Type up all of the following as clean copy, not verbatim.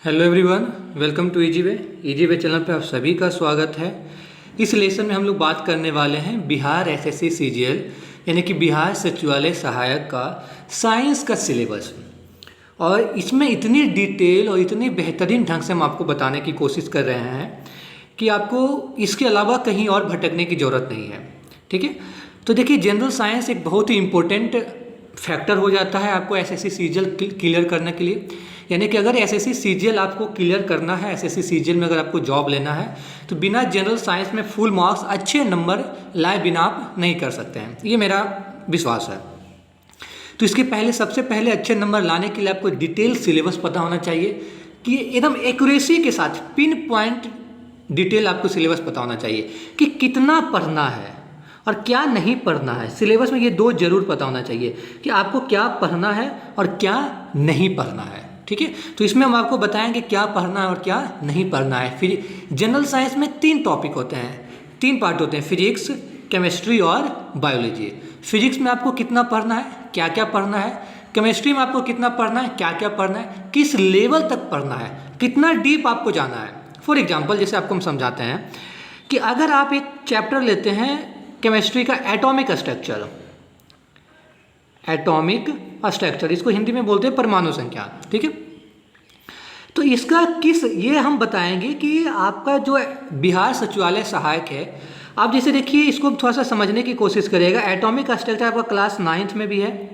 Hello everyone, welcome to easy way channel पे आप सभी का स्वागत है। इस लेसन में हम लोग बात करने वाले हैं बिहार एसएससी सीजीएल यानी कि बिहार सचिवालय सहायक का साइंस का सिलेबस। और इसमें इतनी डिटेल और इतनी बेहतरीन ढंग से हम आपको बताने की कोशिश कर रहे हैं कि आपको इसके अलावा कहीं और भटकने की ज़रूरत नहीं है। ठीक है, तो देखिए, जनरल साइंस एक बहुत ही इम्पोर्टेंट फैक्टर हो जाता है आपको एसएससी सीजीएल क्लियर करने के लिए। यानी कि अगर एसएससी सीजीएल आपको क्लियर करना है, एसएससी सीजीएल में अगर आपको जॉब लेना है, तो बिना जनरल साइंस में फुल मार्क्स अच्छे नंबर लाए बिना आप नहीं कर सकते हैं, ये मेरा विश्वास है। तो इसके पहले सबसे पहले अच्छे नंबर लाने के लिए आपको डिटेल सिलेबस पता होना चाहिए कि एकदम एक्यूरेसी के साथ पिन पॉइंट डिटेल आपको सिलेबस पता होना चाहिए कि कितना पढ़ना है और क्या नहीं पढ़ना है। सिलेबस में ये दो जरूर पता होना चाहिए कि आपको क्या पढ़ना है और क्या नहीं पढ़ना है। ठीक है, तो इसमें हम आपको बताएंगे क्या पढ़ना है और क्या नहीं पढ़ना है। फिर जनरल साइंस में 3 टॉपिक होते हैं, 3 पार्ट होते हैं, फिजिक्स, केमिस्ट्री और बायोलॉजी। फिजिक्स में आपको कितना पढ़ना है, क्या क्या पढ़ना है, केमिस्ट्री में आपको कितना पढ़ना है, क्या क्या पढ़ना है, किस लेवल तक पढ़ना है, कितना डीप आपको जाना है। फॉर एग्जाम्पल, जैसे आपको हम समझाते हैं कि अगर आप एक चैप्टर लेते हैं केमिस्ट्री का एटॉमिक स्ट्रक्चर, इसको हिंदी में बोलते हैं परमाणु संख्या। ठीक है, तो इसका ये हम बताएंगे कि आपका जो बिहार सचिवालय सहायक है, आप जैसे देखिए इसको थोड़ा सा समझने की कोशिश करिएगा। एटॉमिक स्ट्रक्चर आपका क्लास 9th में भी है,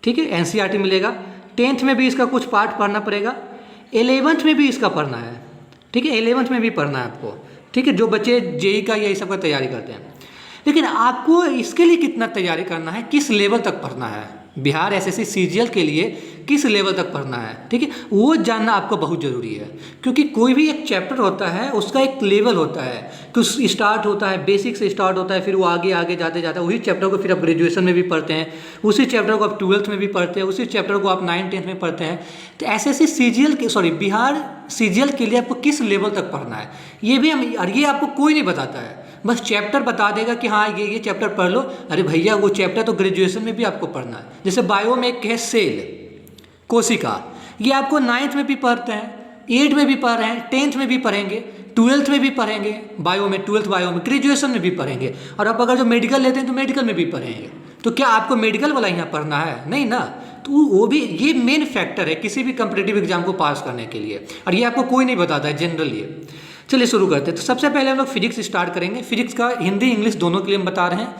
ठीक है, एनसीईआरटी मिलेगा। 10th में भी इसका कुछ पार्ट पढ़ना पड़ेगा, 11th में भी इसका पढ़ना है। ठीक है, 11th में भी पढ़ना है आपको। ठीक है, जो बच्चे जेई का या ये सब का तैयारी करते हैं। लेकिन आपको इसके लिए कितना तैयारी करना है, किस लेवल तक पढ़ना है, बिहार एसएससी सीजीएल के लिए किस लेवल तक पढ़ना है, ठीक है, वो जानना आपको बहुत ज़रूरी है। क्योंकि कोई भी एक चैप्टर होता है, उसका एक लेवल होता है, कुछ स्टार्ट होता है, बेसिक से स्टार्ट होता है, फिर वो आगे आगे जाते जाते वही चैप्टर को फिर आप ग्रेजुएशन में भी पढ़ते हैं, उसी चैप्टर को आप 12th में भी पढ़ते हैं, उसी चैप्टर को आप 9th-10th में पढ़ते हैं। तो एसएससी सीजीएल के बिहार सीजीएल के लिए आपको किस लेवल तक पढ़ना है, ये भी ये आपको कोई नहीं बताता है। बस चैप्टर बता देगा कि हाँ ये चैप्टर पढ़ लो। अरे भैया, वो चैप्टर तो ग्रेजुएशन में भी आपको पढ़ना है। जैसे बायो में एक है सेल, कोशिका, ये आपको 9th में भी पढ़ते हैं, 8th में भी पढ़ रहे हैं, 10th में भी पढ़ेंगे, 12th में भी पढ़ेंगे, बायो में 12th बायो में, ग्रेजुएशन में भी पढ़ेंगे। और आप अगर जो मेडिकल लेते हैं तो मेडिकल में भी पढ़ेंगे। तो क्या आपको मेडिकल वाला यहाँ पढ़ना है? नहीं ना। तो वो भी ये मेन फैक्टर है किसी भी कम्पिटिटिव एग्जाम को पास करने के लिए, और ये आपको कोई नहीं बताता है जनरली। चलिए शुरू करते हैं। तो सबसे पहले हम लोग फिजिक्स स्टार्ट करेंगे। फिजिक्स का हिंदी इंग्लिश दोनों के लिए हम बता रहे हैं।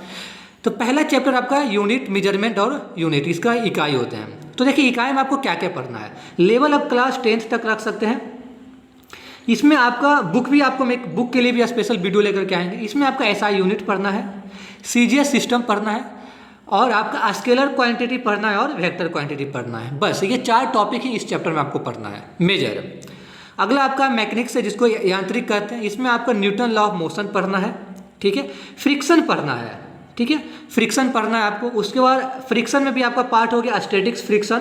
तो पहला चैप्टर आपका यूनिट, मेजरमेंट और यूनिट, इसका इकाई होते हैं। तो देखिए इकाई में आपको क्या क्या पढ़ना है। लेवल आप क्लास 10th तक रख सकते हैं। इसमें आपका बुक भी आपको मैं बुक के लिए भी स्पेशल वीडियो लेकर के आएंगे। इसमें आपका एसआई यूनिट पढ़ना है, सीजीएस सिस्टम पढ़ना है, और आपका स्केलर क्वांटिटी पढ़ना है और वेक्टर क्वांटिटी पढ़ना है। बस ये 4 टॉपिक ही इस चैप्टर में आपको पढ़ना है, मेजर। अगला आपका मैकेनिक्स है, जिसको यांत्रिक कहते हैं। इसमें आपका न्यूटन लॉ ऑफ मोशन पढ़ना है। ठीक है, फ्रिक्शन पढ़ना है। ठीक है, फ्रिक्शन पढ़ना है आपको। उसके बाद फ्रिक्शन में भी आपका पार्ट हो गया स्टैटिक फ्रिक्शन,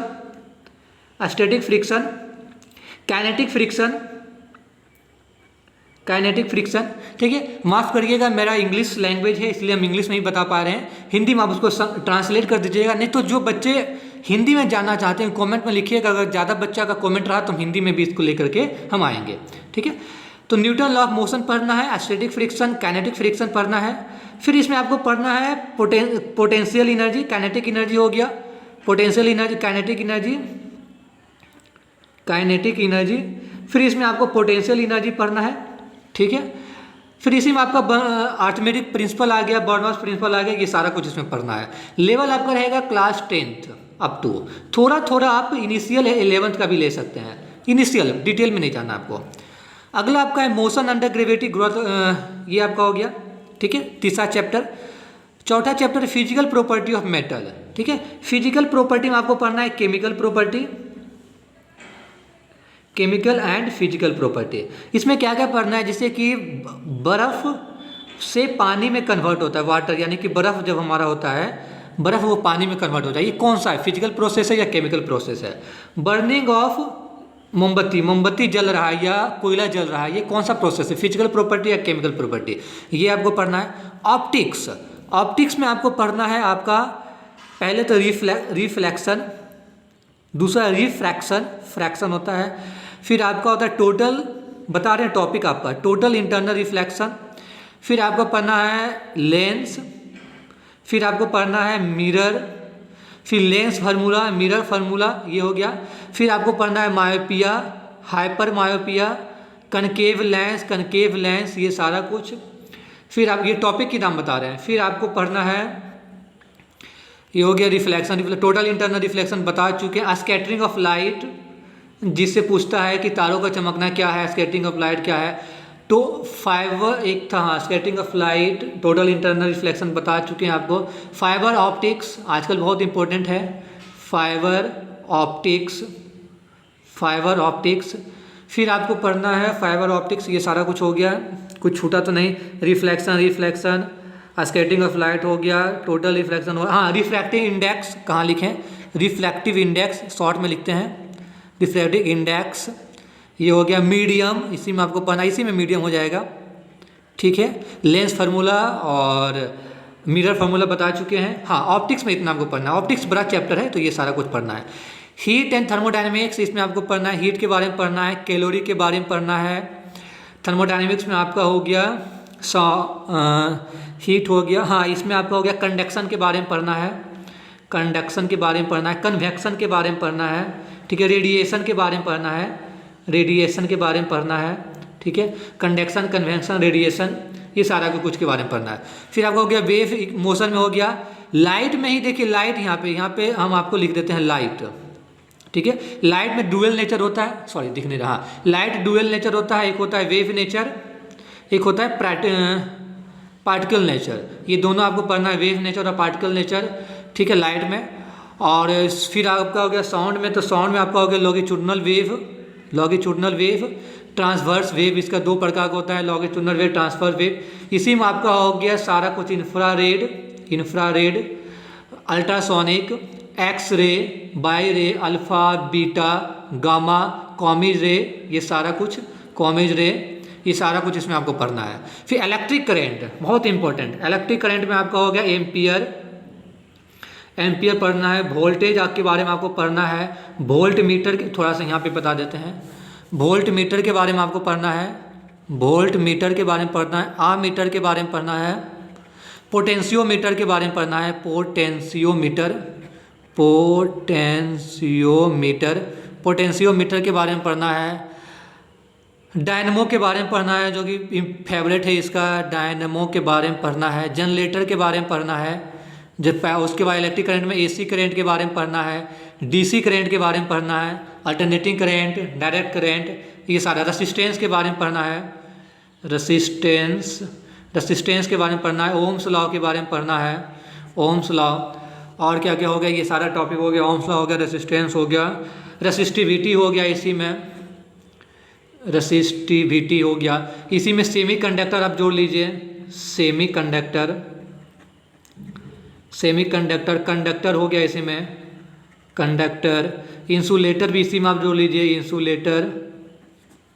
काइनेटिक फ्रिक्शन। ठीक है, माफ़ करिएगा, मेरा इंग्लिश लैंग्वेज है इसलिए हम इंग्लिश में ही बता पा रहे हैं। हिंदी में आप उसको ट्रांसलेट कर दीजिएगा। नहीं तो जो बच्चे हिंदी में जानना चाहते हैं कमेंट में लिखिएगा। अगर ज़्यादा बच्चा का कमेंट रहा तो हम हिंदी में भी इसको लेकर के हम आएंगे। ठीक है, तो न्यूटन लॉ ऑफ मोशन पढ़ना है, स्टैटिक फ्रिक्शन, काइनेटिक फ्रिक्शन पढ़ना है। फिर इसमें आपको पढ़ना है पोटेंशियल एनर्जी, काइनेटिक एनर्जी हो गया, पोटेंशियल एनर्जी, काइनेटिक एनर्जी। फिर इसमें आपको पोटेंशियल एनर्जी पढ़ना है। ठीक है, फिर इसी में आपका आर्थमेटिक प्रिंसिपल आ गया, बर्नौलीज प्रिंसिपल आ गया, ये सारा कुछ इसमें पढ़ना है। लेवल आपका रहेगा क्लास 10th अप टू, थोड़ा थोड़ा आप इनिशियल 11th का भी ले सकते हैं, इनिशियल, डिटेल में नहीं जाना आपको। अगला आपका है मोशन अंडर ग्रेविटी ग्रोथ, ये आपका हो गया। ठीक है, तीसरा चैप्टर। चौथा chapter physical property of metal. ठीक है, फिजिकल प्रॉपर्टी में आपको पढ़ना है केमिकल एंड फिजिकल प्रॉपर्टी। इसमें क्या क्या पढ़ना है, जैसे कि बर्फ़ से पानी में कन्वर्ट होता है, वाटर, यानी कि बर्फ़ जब हमारा होता है, बर्फ़ वो पानी में कन्वर्ट होता है, ये कौन सा है, फिजिकल प्रोसेस है या केमिकल प्रोसेस है। बर्निंग ऑफ मोमबत्ती जल रहा है या कोयला जल रहा है, ये कौन सा प्रोसेस है, फिजिकल प्रॉपर्टी या केमिकल प्रॉपर्टी, ये आपको पढ़ना है। ऑप्टिक्स में आपको पढ़ना है आपका पहले तो रिफ्लेक्शन, दूसरा रिफ्रैक्शन, फ्रैक्शन होता है, फिर आपका होता है टोटल, बता रहे हैं टॉपिक आपका टोटल इंटरनल रिफ्लेक्शन। फिर आपको पढ़ना है लेंस, फिर आपको पढ़ना है मिरर, फिर लेंस फार्मूला, मिरर फार्मूला, ये हो गया। फिर आपको पढ़ना है myopia, hyper myopia, concave lens, ये सारा कुछ। फिर आप ये टॉपिक की नाम बता रहे हैं। फिर आपको पढ़ना है, ये हो गया रिफ्लेक्शन, टोटल इंटरनल रिफ्लेक्शन बता चुके हैं। स्कैटरिंग ऑफ लाइट, जिससे पूछता है कि तारों का चमकना क्या है, स्कैटरिंग ऑफ लाइट क्या है। तो फाइबर एक था, हाँ, scattering of light, total internal reflection बता चुके हैं आपको। फाइबर ऑप्टिक्स आजकल बहुत इंपॉर्टेंट है, फाइबर ऑप्टिक्स। फिर आपको पढ़ना है फाइबर ऑप्टिक्स, ये सारा कुछ हो गया, कुछ छूटा तो नहीं। रिफ्लेक्शन, स्कैटरिंग ऑफ लाइट हो गया, टोटल रिफ्लेक्शन हो, हाँ, रिफ्रैक्टिव इंडेक्स कहाँ लिखें, रिफ्लेक्टिव इंडेक्स शॉर्ट में लिखते हैं, रिफ्रैक्टिव इंडेक्स, ये हो गया। मीडियम, इसी में आपको पढ़ना, इसी में मीडियम हो जाएगा, ठीक है। लेंस फार्मूला और मिरर फार्मूला बता चुके हैं। हाँ, ऑप्टिक्स में इतना आपको पढ़ना है, ऑप्टिक्स बड़ा चैप्टर है तो ये सारा कुछ पढ़ना है। हीट एंड थर्मोडायनेमिक्स, इसमें आपको पढ़ना है, हीट के बारे में पढ़ना है, कैलोरी के बारे में पढ़ना है। थर्मोडायनेमिक्स में आपका हो गया हीट हो गया, हाँ, इसमें आपका हो गया कंडक्शन के बारे में पढ़ना है, कंडक्शन के बारे में पढ़ना है, कन्वेक्शन के बारे में पढ़ना है, ठीक है। रेडिएशन के बारे में पढ़ना है, रेडिएशन के बारे में पढ़ना है, ठीक है। कंडक्शन, कन्वेक्शन, रेडिएशन, ये सारा कुछ के बारे में पढ़ना है। फिर आपका हो गया वेव मोशन में हो गया। लाइट में ही देखिए, लाइट यहाँ पे हम आपको लिख देते हैं लाइट, ठीक है। लाइट में डुअल नेचर होता है, सॉरी दिख नहीं रहा, लाइट डुअल नेचर होता है, एक होता है वेव नेचर, एक होता है पार्टिकल नेचर, ये दोनों आपको पढ़ना है, वेव नेचर और पार्टिकल नेचर, ठीक है, लाइट में। और फिर आपका हो गया साउंड में, तो साउंड में आपका हो गया लॉन्गिट्यूडिनल वेव, ट्रांसवर्स वेव, इसका दो प्रकार का होता है, लॉन्गिट्यूडिनल वेव, ट्रांसवर्स वेव। इसी में आपका हो गया सारा कुछ, infrared, ultrasonic, X ray, by रे, अल्फा, बीटा, गामा, कॉमेज रे, ये सारा कुछ, कॉमेज रे, ये सारा कुछ इसमें आपको पढ़ना है। फिर इलेक्ट्रिक करंट, बहुत इंपॉर्टेंट, इलेक्ट्रिक करंट में आपका हो गया एम्पियर पढ़ना है। वोल्टेज के बारे में आपको पढ़ना है, वोल्ट मीटर, थोड़ा सा यहाँ पे बता देते हैं, वोल्ट मीटर के बारे में आपको पढ़ना है, वोल्ट मीटर के बारे में पढ़ना है, आमीटर के बारे में पढ़ना है, पोटेंशियोमीटर के बारे में पढ़ना है, पोटेंशियोमीटर के बारे में पढ़ना है। डायनमो के बारे में पढ़ना है, जो कि फेवरेट है इसका, डायनमो के बारे में पढ़ना है। जनरेटर के बारे में पढ़ना है, जब उसके बाद इलेक्ट्रिक करंट में एसी करंट के बारे में पढ़ना है, डीसी करंट के बारे में पढ़ना है, अल्टरनेटिंग करंट, डायरेक्ट करंट, ये सारा। रेसिस्टेंस के बारे में पढ़ना है, रेसिस्टेंस के बारे में पढ़ना है। ओम्स लॉ के बारे में पढ़ना है, ओम्स लॉ। और क्या क्या हो गया, ये सारा टॉपिक हो गया, ओम्स लॉ हो गया, रेसिस्टेंस हो गया, रेसिस्टिविटी हो गया, इसी में रेसिस्टिविटी हो गया। इसी में सेमी कंडक्टर आप जोड़ लीजिए, सेमी कंडक्टर, कंडक्टर हो गया इसी में, कंडक्टर। इंसुलेटर भी इसी में आप जोड़ लीजिए, इंसुलेटर,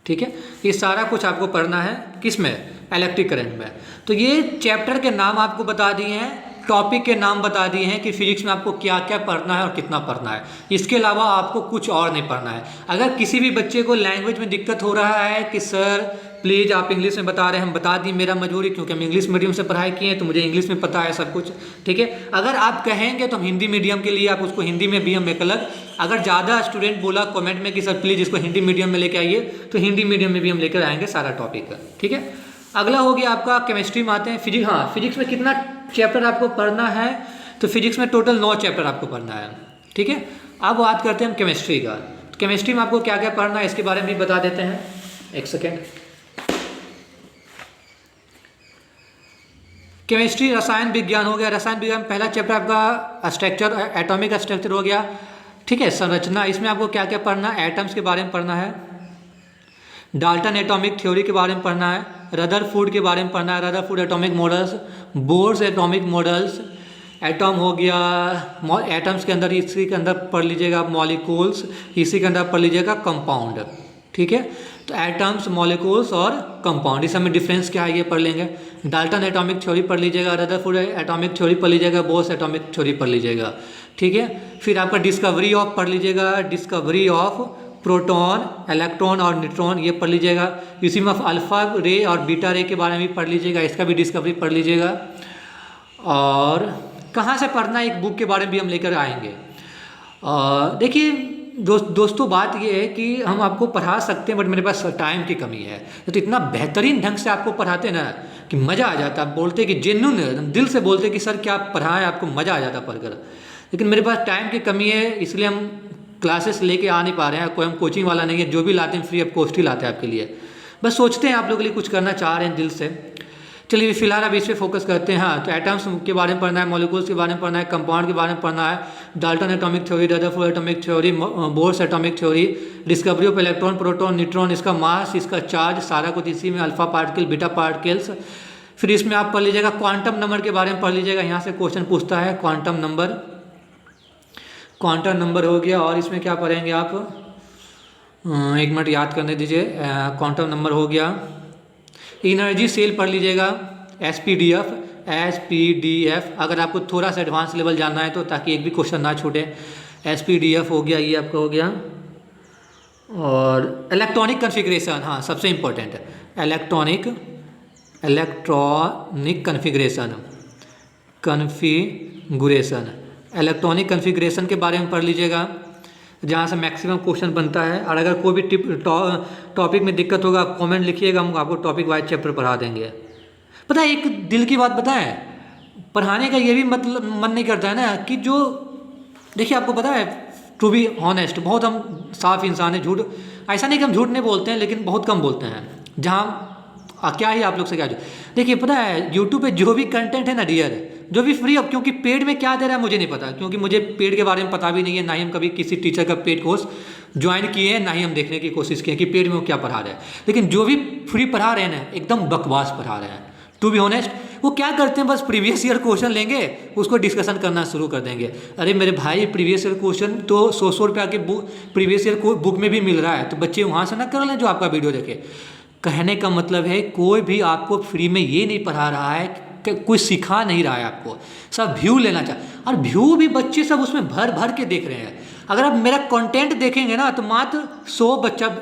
ठीक है। ये सारा कुछ आपको पढ़ना है, किस में, इलेक्ट्रिक करंट में। तो ये चैप्टर के नाम आपको बता दिए हैं, टॉपिक के नाम बता दिए हैं कि फिजिक्स में आपको क्या क्या पढ़ना है और कितना पढ़ना है। इसके अलावा आपको कुछ और नहीं पढ़ना है। अगर किसी भी बच्चे को लैंग्वेज में दिक्कत हो रहा है कि सर प्लीज़ आप इंग्लिश में बता रहे हैं, हम बता दी, मेरा मजबूरी, क्योंकि हम इंग्लिश मीडियम से पढ़ाई किए हैं तो मुझे इंग्लिश में पता है सब कुछ, ठीक है। अगर आप कहेंगे तो हम हिंदी मीडियम के लिए आप उसको हिंदी में भी हम एक अलग, अगर ज़्यादा स्टूडेंट बोला कमेंट में कि सर प्लीज़ इसको हिंदी मीडियम में लेके आइए, तो हिंदी मीडियम में भी हम लेकर आएंगे सारा टॉपिक, ठीक है। अगला हो गया आपका केमिस्ट्री में आते हैं, फिजिक्स। हाँ, फिजिक्स में कितना चैप्टर आपको पढ़ना है, तो फिजिक्स में टोटल 9 चैप्टर आपको पढ़ना है, ठीक है। अब बात करते हैं हम केमिस्ट्री का। तो केमिस्ट्री में आपको क्या क्या पढ़ना है इसके बारे में भी बता देते हैं, एक सेकेंड। केमिस्ट्री रसायन विज्ञान हो गया, रसायन विज्ञान पहला चैप्टर आपका स्ट्रक्चर, एटॉमिक स्ट्रक्चर हो गया, ठीक है। संरचना, इसमें आपको क्या क्या पढ़ना है, एटम्स के बारे में पढ़ना है, डाल्टन एटॉमिक थ्योरी के बारे में पढ़ना है, रदरफोर्ड के बारे में पढ़ना है, Rutherford atomic models, Bohr's atomic models, atom हो गया, एटम्स के अंदर, इसी के अंदर पढ़ लीजिएगा मॉलिक्यूल्स, इसी के अंदर पढ़ लीजिएगा कंपाउंड, ठीक है। तो एटम्स, मॉलिक्यूल्स और कंपाउंड, इस में डिफरेंस क्या है ये पढ़ लेंगे। डाल्टन एटॉमिक थ्योरी पढ़ लीजिएगा, रदरफोर्ड एटॉमिक थ्योरी पढ़ लीजिएगा, बोर्स एटॉमिक थ्योरी पढ़ लीजिएगा, ठीक है। फिर आपका डिस्कवरी ऑफ पढ़ लीजिएगा, डिस्कवरी ऑफ प्रोटॉन, इलेक्ट्रॉन और न्यूट्रॉन, ये पढ़ लीजिएगा। इसी में अल्फ़ा रे और बीटा रे के बारे में भी पढ़ लीजिएगा, इसका भी डिस्कवरी पढ़ लीजिएगा। और कहाँ से पढ़ना, एक बुक के बारे में भी हम लेकर आएंगे। देखिए दोस्तों बात ये है कि हम आपको पढ़ा सकते हैं, बट मेरे पास टाइम की कमी है। तो इतना बेहतरीन ढंग से आपको पढ़ाते हैं ना कि मज़ा आ जाता है। बोलते कि जेन्युइन दिल से बोलते कि सर क्या आप पढ़ाएं, आपको मज़ा आ जाता पढ़कर। लेकिन मेरे पास टाइम की कमी है, इसलिए हम क्लासेस लेके आ नहीं पा रहे हैं। कोई हम कोचिंग वाला नहीं है, जो भी लाते हैं फ्री ऑफ कॉस्ट ही लाते हैं आपके लिए। बस सोचते हैं आप लोगों के लिए कुछ करना चाह रहे हैं दिल से। चलिए फिलहाल अब इस पर फोकस करते हैं। हाँ, तो एटम्स के बारे में पढ़ना है, मॉलिक्यूल्स के बारे में पढ़ना है, कंपाउंड के बारे में पढ़ना है, Dalton atomic theory, Rutherford atomic theory, Bohr's atomic theory, discovery of electron, proton, neutron, इसका मास, इसका चार्ज, सारा कुछ इसी में, अल्फा पार्टिकल, बीटा पार्टिकल्स। फिर इसमें आप पढ़ लीजिएगा क्वांटम नंबर के बारे में पढ़ लीजिएगा, यहाँ से क्वेश्चन पूछता है क्वांटम नंबर हो गया। और इसमें क्या पढ़ेंगे आप, एक मिनट याद करने दीजिए। क्वांटम नंबर हो गया। एनर्जी सेल पढ़ लीजिएगा, एसपीडीएफ, अगर आपको थोड़ा सा एडवांस लेवल जानना है तो, ताकि एक भी क्वेश्चन ना छूटे। एसपीडीएफ हो गया, ये आपका हो गया। और इलेक्ट्रॉनिक कन्फिग्रेशन, हाँ सबसे इम्पोर्टेंट है, इलेक्ट्रॉनिक कन्फिग्रेशन के बारे में पढ़ लीजिएगा, जहाँ से मैक्सिमम क्वेश्चन बनता है। और अगर कोई भी टॉपिक में दिक्कत होगा आप कमेंट लिखिएगा, हम आपको टॉपिक वाइज चैप्टर पढ़ा देंगे। पता है एक दिल की बात बताएं, पढ़ाने का ये भी मतलब मन नहीं करता है ना कि जो, देखिए आपको पता है, टू बी ऑनेस्ट, बहुत हम साफ इंसान हैं। झूठ ऐसा नहीं कि हम झूठ नहीं बोलते हैं, लेकिन बहुत कम बोलते हैं। जहाँ क्या ही आप लोग से क्या, देखिए पता है यूट्यूब पे जो भी कंटेंट है ना डियर, जो भी फ्री, अब क्योंकि पेड में क्या दे रहा है मुझे नहीं पता, क्योंकि मुझे पेड के बारे में पता भी नहीं है, ना ही हम कभी किसी टीचर का पेड कोर्स ज्वाइन किए हैं, ना ही हम देखने की कोशिश किए कि पेड में वो क्या पढ़ा रहे हैं। लेकिन जो भी फ्री पढ़ा रहे हैं ना, एकदम बकवास पढ़ा रहे हैं। टू बी ऑनेस्ट, वो क्या करते हैं, बस प्रीवियस ईयर क्वेश्चन लेंगे, उसको डिस्कशन करना शुरू कर देंगे। अरे मेरे भाई, प्रीवियस ईयर क्वेश्चन तो 100 रुपया के प्रीवियस ईयर बुक में भी मिल रहा है, तो बच्चे वहाँ से ना कर लें जो आपका वीडियो देखे। कहने का मतलब है कोई भी आपको फ्री में ये नहीं पढ़ा रहा है कि कोई सिखा नहीं रहा है आपको, सब व्यू लेना चाहते, और व्यू भी बच्चे सब उसमें भर भर के देख रहे हैं। अगर आप मेरा कंटेंट देखेंगे ना तो मात्र 100 बच्चा,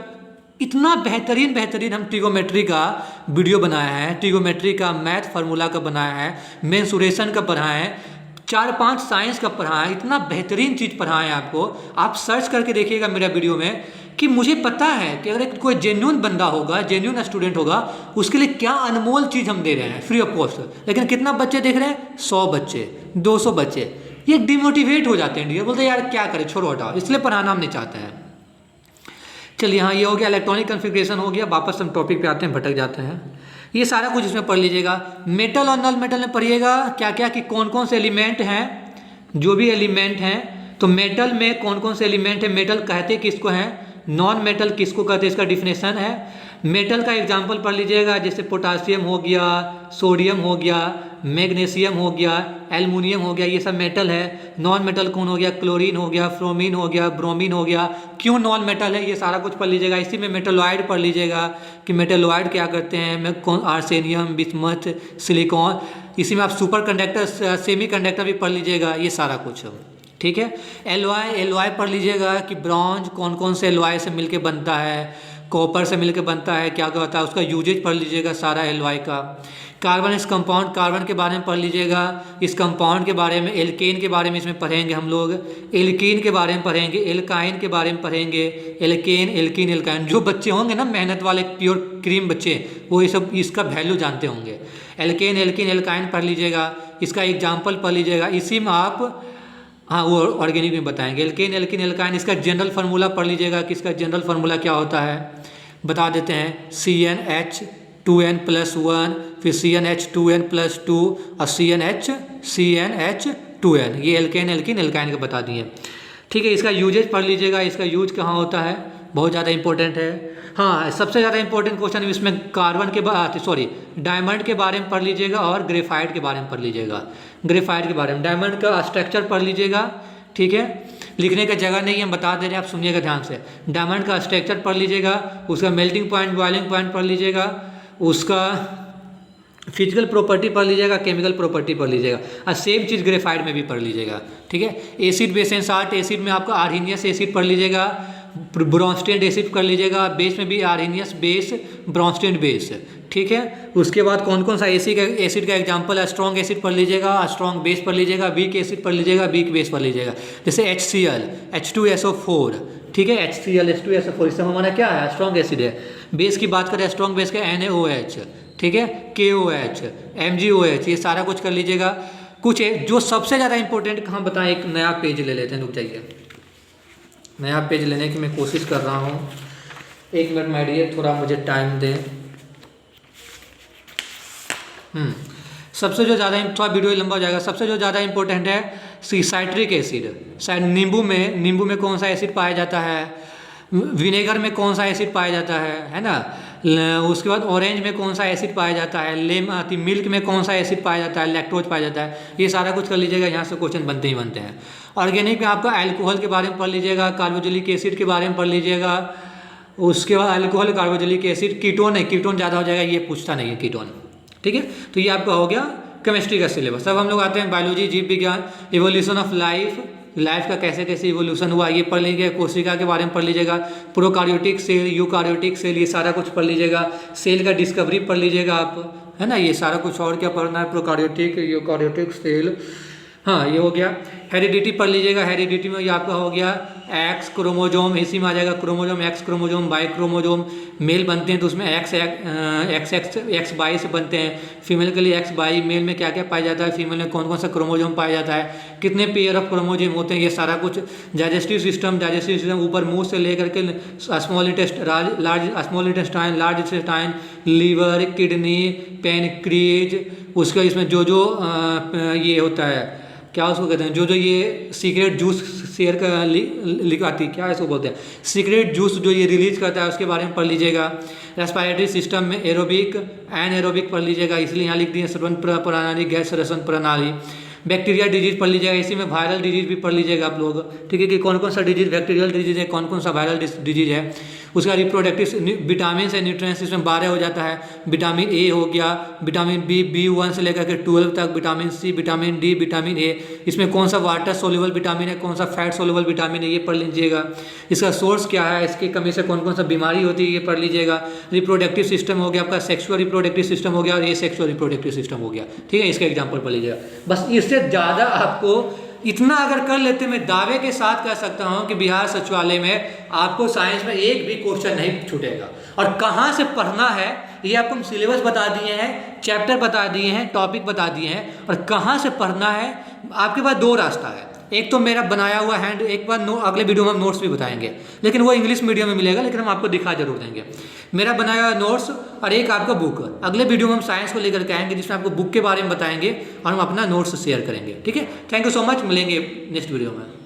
इतना बेहतरीन हम ट्रिगोमेट्री का वीडियो बनाया है, ट्रिगोमेट्री का मैथ फार्मूला का बनाया है, मेंसुरेशन का पढ़ाया है, 4-5 साइंस का पढ़ाया है, इतना बेहतरीन चीज़ पढ़ाया है आपको। आप सर्च करके देखिएगा मेरा वीडियो में, कि मुझे पता है कि अगर कोई जेन्युइन बंदा होगा, जेन्युइन स्टूडेंट होगा, उसके लिए क्या अनमोल चीज़ हम दे रहे हैं फ्री ऑफ कॉस्ट। लेकिन कितना बच्चे देख रहे हैं, 100 बच्चे, 200 बच्चे, ये डिमोटिवेट हो जाते हैं, बोलते हैं यार क्या करें, छोड़ो हटाओ, इसलिए पढ़ाना हम नहीं चाहते हैं। चलिए हाँ, ये हो गया इलेक्ट्रॉनिक कन्फिग्रेशन हो गया। वापस हम टॉपिक पे आते हैं, भटक जाते हैं। ये सारा कुछ इसमें पढ़ लीजिएगा। मेटल और नॉन मेटल में पढ़िएगा क्या क्या, कि कौन कौन से एलिमेंट हैं, जो भी एलिमेंट हैं। तो मेटल में कौन कौन से एलिमेंट हैं, मेटल कहते किसको हैं, नॉन मेटल किसको कहते हैं, इसका डिफिनेशन है। मेटल का एग्जांपल पढ़ लीजिएगा, जैसे पोटासियम हो गया, सोडियम हो गया, मैग्नीशियम हो गया, एल्युमिनियम हो गया, ये सब मेटल है। नॉन मेटल कौन हो गया, क्लोरीन हो गया, फ्रोमीन हो गया, ब्रोमीन हो गया। क्यों नॉन मेटल है, ये सारा कुछ पढ़ लीजिएगा। इसी में मेटलॉइड पढ़ लीजिएगा कि मेटलॉइड क्या करते हैं, कौन, आर्सेनियम, बिस्मथ, सिलिकॉन। इसी में आप सुपर कंडक्टर, सेमी कंडक्टर भी पढ़ लीजिएगा, ये सारा कुछ, ठीक है। एलॉय पढ़ लीजिएगा कि ब्रॉन्ज कौन कौन से एलॉय से मिलके बनता है, कॉपर से मिलके बनता है, क्या क्या होता है, उसका यूजेज पढ़ लीजिएगा सारा एलॉय का। कार्बन, इस कंपाउंड कार्बन के बारे में पढ़ लीजिएगा। इस कंपाउंड के बारे में, एल्केन के बारे में इसमें पढ़ेंगे हम लोग, एल्कीन के बारे में पढ़ेंगे, एल्काइन के बारे में पढ़ेंगे। एल्केन, एल्कीन, एल्काइन, जो बच्चे होंगे ना मेहनत वाले प्योर क्रीम बच्चे, वो ये सब इसका वैल्यू जानते होंगे। एल्केन, एल्कीन, एल्काइन पढ़ लीजिएगा, इसका एग्जाम्पल पढ़ लीजिएगा। इसी में आप, हाँ वो ऑर्गेनिक में बताएंगे। एल्केन, एल्कीन, एल्काइन, इसका जनरल फार्मूला पढ़ लीजिएगा कि इसका जनरल फार्मूला क्या होता है, बता देते हैं। CnH2n+1, फिर CnH2n+2 और CnH2n, ये एल्केन, एल्कीन, एल्काइन का बता दिए, ठीक है। इसका यूजेज पढ़ लीजिएगा, इसका यूज कहाँ होता है, बहुत ज़्यादा इंपॉर्टेंट है। हाँ, सबसे ज़्यादा इंपॉर्टेंट क्वेश्चन इसमें कार्बन के डायमंड के बारे में पढ़ लीजिएगा और ग्रेफाइट के बारे में पढ़ लीजिएगा। ग्रेफाइट के बारे में, डायमंड का स्ट्रक्चर पढ़ लीजिएगा, ठीक है। लिखने का जगह नहीं, हम बता दे रहे हैं, आप सुनिएगा ध्यान से। डायमंड का स्ट्रक्चर पढ़ लीजिएगा, उसका मेल्टिंग पॉइंट, बॉइलिंग पॉइंट पढ़ लीजिएगा, उसका फिजिकल प्रॉपर्टी पढ़ लीजिएगा, केमिकल प्रॉपर्टी पढ़ लीजिएगा, और सेम चीज़ ग्रेफाइट में भी पढ़ लीजिएगा, ठीक है। Acid base and salt, acid में आपका आर्हीनियस एसिड पढ़ लीजिएगा, ब्रोंस्टेड एसिड कर लीजिएगा, बेस में भी आर्हेनियस बेस, ब्रोंस्टेड बेस, ठीक है। उसके बाद कौन कौन सा एसिड का एग्जांपल है, स्ट्रॉन्ग एसिड पढ़ लीजिएगा, स्ट्रॉन्ग बेस पढ़ लीजिएगा, वीक एसिड पढ़ लीजिएगा, वीक बेस पढ़ लीजिएगा। जैसे HCl, H2SO4, ठीक है, HCl H2SO4, इससे हमारा क्या है, स्ट्रॉन्ग एसिड है। बेस की बात करें, स्ट्रॉन्ग बेस का NaOH, ठीक है, KOH, MgOH, ये सारा कुछ कर लीजिएगा। कुछ जो सबसे ज़्यादा इंपॉर्टेंट हम बताएं, एक नया पेज ले लेते हैं, रुक जाइए, नया पेज लेने की मैं कोशिश कर रहा हूँ, 1 मिनट माय डियर, थोड़ा मुझे टाइम दें। सबसे जो ज़्यादा, थोड़ा वीडियो लंबा हो जाएगा, सबसे जो ज़्यादा इंपॉर्टेंट है साइट्रिक एसिड। शायद नींबू में कौन सा एसिड पाया जाता है, विनेगर में कौन सा एसिड पाया जाता है ना। उसके बाद ऑरेंज में कौन सा एसिड पाया जाता है, मिल्क में कौन सा एसिड पाया जाता है, लैक्टोज पाया जाता है। ये सारा कुछ कर लीजिएगा, यहाँ से क्वेश्चन बनते ही बनते हैं। ऑर्गेनिक में आपका अल्कोहल के बारे में पढ़ लीजिएगा, कार्बोक्सिलिक एसिड के बारे में पढ़ लीजिएगा। उसके बाद अल्कोहल, कार्बोक्सिलिक एसिड, कीटोन है, कीटोन ज़्यादा हो जाएगा, ये पूछता नहीं है कीटोन, ठीक है। तो ये आपका हो गया केमिस्ट्री का सिलेबस। अब हम लोग आते हैं बायोलॉजी, जीव विज्ञान, इवोल्यूशन ऑफ लाइफ का कैसे कैसे इवोल्यूशन हुआ, ये पढ़ लीजिएगा। कोशिका के बारे में पढ़ लीजिएगा, प्रोकार्योटिक सेल, यूकार्योटिक सेल, ये सारा कुछ पढ़ लीजिएगा। सेल का डिस्कवरी पढ़ लीजिएगा आप, है ना, ये सारा कुछ। और क्या पढ़ना है, प्रोकार्योटिक, यूकार्योटिक सेल, हाँ ये हो गया। हेरिडिटी पढ़ लीजिएगा, हेरिडिटी में ये आपका हो गया एक्स क्रोमोजोम, इसी में आ जाएगा chromosome, X chromosome, Y chromosome. Male बनते हैं तो उसमें एक्स बाई से बनते हैं, फीमेल के लिए एक्स बाई। मेल में क्या क्या पाया जाता है, फीमेल में कौन कौन सा क्रोमोजोम पाया जाता है, कितने पेयर ऑफ क्रोमोजोम होते हैं, ये सारा कुछ। डाइजेस्टिव सिस्टम ऊपर मुंह से लेकर के small intestine, large intestine, liver, kidney, pancreas, उसका इसमें जो ये होता है, क्या उसको कहते हैं, जो ये सीक्रेट जूस शेयर का लिखाती, क्या इसको बोलते हैं, सीक्रेट जूस जो ये रिलीज करता है, उसके बारे में पढ़ लीजिएगा। रेस्पिरेटरी सिस्टम में एरोबिक, एनएरोबिक पढ़ लीजिएगा, इसलिए यहाँ लिख दिए श्वसन प्रणाली, गैस श्वसन प्रणाली। बैक्टीरिया डिजीज पढ़ लीजिएगा, इसी में वायरल डिजीज भी पढ़ लीजिएगा आप लोग, ठीक है, कि कौन कौन सा डिजीज बैक्टीरियल डिजीज है, कौन कौन सा वायरल डिजीज है। उसका रिप्रोडक्टिव विटामिन से न्यूट्रिएंट्स इसमें 12 हो जाता है। विटामिन ए हो गया, विटामिन B1 से लेकर के 12 तक, vitamin C, vitamin D, vitamin A। इसमें कौन सा वाटर सोल्यूबल विटामिन है, कौन सा फैट सोल्यूबल विटामिन है, ये पढ़ लीजिएगा। इसका सोर्स क्या है, इसकी कमी से कौन कौन सा बीमारी होती है, ये पढ़ लीजिएगा। रिप्रोडक्टिव सिस्टम हो गया आपका, सेक्सुअल रिप्रोडक्टिव सिस्टम हो गया, और ये सेक्सुअल रिप्रोडक्टिव सिस्टम हो गया, ठीक है। इसका एग्जाम्पल पढ़ लीजिएगा। बस इससे ज़्यादा आपको इतना अगर कर लेते, मैं दावे के साथ कह सकता हूं कि बिहार सचिवालय में आपको साइंस में एक भी क्वेश्चन नहीं छूटेगा। और कहां से पढ़ना है ये आपको हम सिलेबस बता दिए हैं, चैप्टर बता दिए हैं, टॉपिक बता दिए हैं, और कहां से पढ़ना है आपके पास 2 रास्ता है। एक तो मेरा बनाया हुआ हैंड, एक बार अगले वीडियो में हम नोट्स भी बताएंगे, लेकिन वो इंग्लिश मीडियम में मिलेगा, लेकिन हम आपको दिखा जरूर देंगे। मेरा बनाया हुआ नोट्स और एक आपका बुक। अगले वीडियो में हम साइंस को लेकर के आएंगे, जिसमें आपको बुक के बारे में बताएंगे और हम अपना नोट्स शेयर करेंगे, ठीक है। थैंक यू सो मच, मिलेंगे नेक्स्ट वीडियो में।